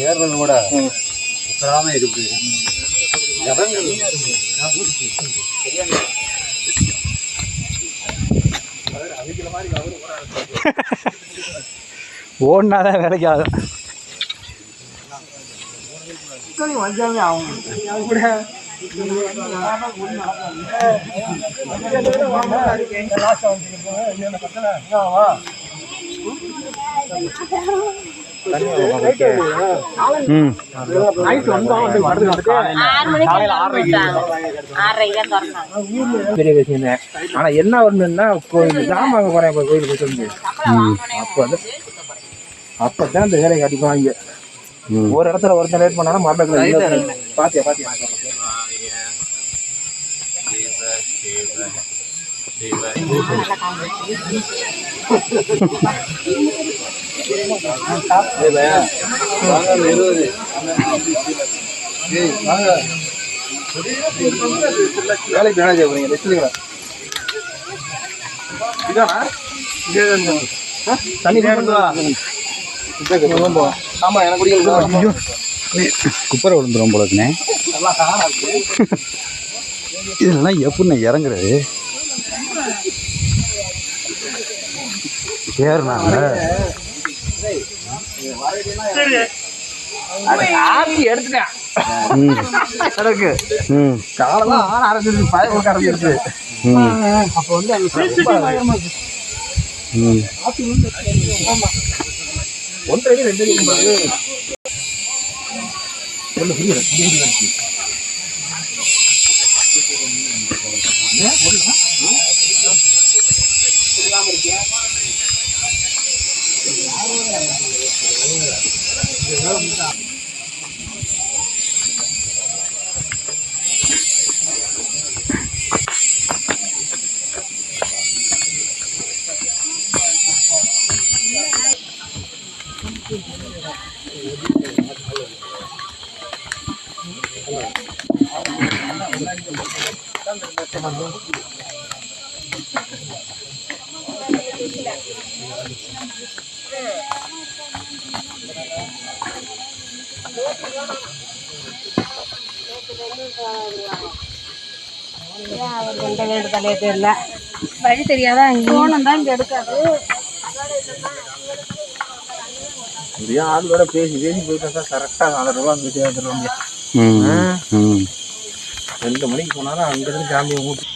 ஏறுறது கூட உத்தராம இருக்கு. ஓடினாதான் வேலைக்கு ஆகும். பெரிய விஷயம். ஆனா என்ன ஒண்ணுன்னா ஜாமாங்க போறேன் கோயிலுக்கு சொல்லி அப்பதான் இந்த வேலையை அடிப்பாங்க. ஒரு இடத்துல ஒருத்தர் லேட் பண்ணாலும் மறுபடியும் பாத்தியா பாத்தியா வேலைக்கு என்ன செய்ய தண்ணி ஆமா எனக்கு குப்பரை விழுந்துரும் போலக்குனே. இதெல்லாம் எப்படிண்ணே இறங்குறது? ஏறுனாங்க எடுத்துட்டேன். காலெல்லாம் ஆற ஆரம்பிச்சிருக்கு, பயம் ஆரம்பிச்சிருக்கு. அப்போ வந்து ஒன்றரை 2 வழி தெரியாதா? போனம் தான் இங்க எடுக்காது. ஆளோட பேசி பேசி போயிட்டா கரெக்டா 4 ரூபா வந்துட்டு வந்துடுவாங்க. 2 மணிக்கு போனாலும் அங்கிருந்து ஜாமியை ஊட்டி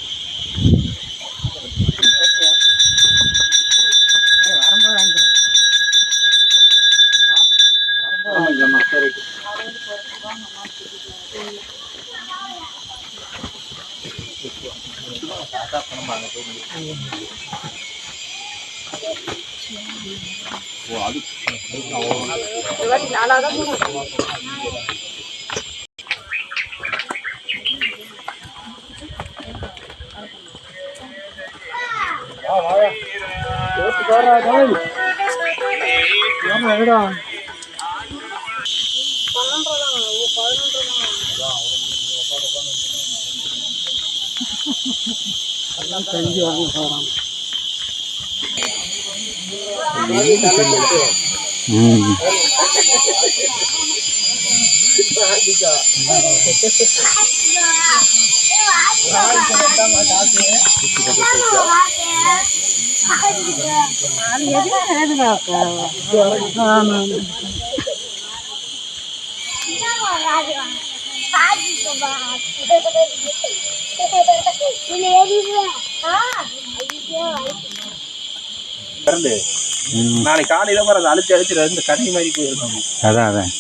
நாளைக்கு காலையில வர அழுத்தி அழுத்தி 2 கண்ணி மாதிரி போயிருக்கோம். அதான் அதான்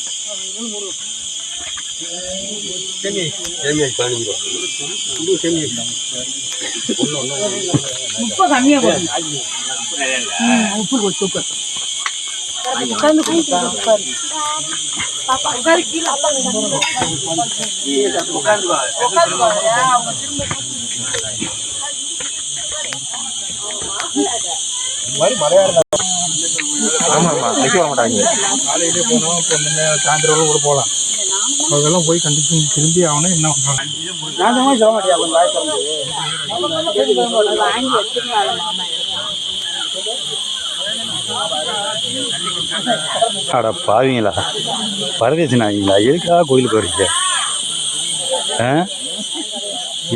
உப்பு கம்மியா போடும். உப்பு சூப்பர். ஆமாம்மா வைக்க வர மாட்டாங்க. காலையிலே போனோம், இப்போ சாயந்தரம் கூட போகலாம். அதெல்லாம் போய் கண்டிப்பாக திரும்பி ஆகணும். என்ன பண்ணுறாங்க நான் சொல்ல மாட்டேன். வாங்கி வச்சுருந்தாலும் அட பாவீங்களா, பரதேசி நாய்ங்களா, எதுக்காக கோயிலுக்கு வரீங்க? ஆ,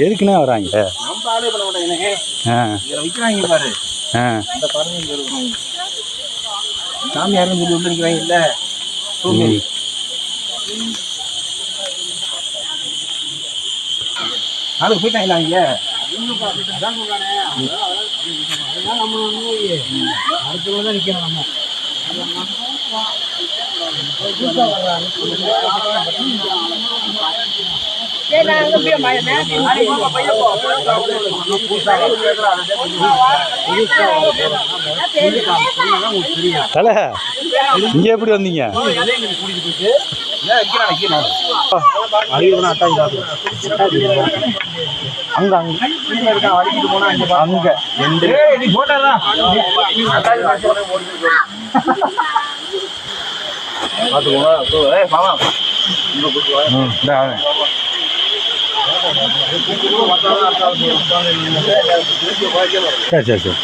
எதுக்குன்னே வராங்க? நம்ம ஆளே பண்ண மாட்டாங்க. ஆ விற்கிறாங்க பாரு. ஆ இந்த பாருங்க, சாமியாருன்னு சொல்லி உள்ள நிற்கிறாங்க. இல்லை ம். நாளைக்கு போயிட்டாங்களா இங்கே? அடுத்த தான் நிற்கணும் நம்ம. தலை, இங்கே எப்படி வந்தீங்க? அங்க அடிக்கிட்டு போனா அங்க நீ போட்டாதான் சரி சரி சரி.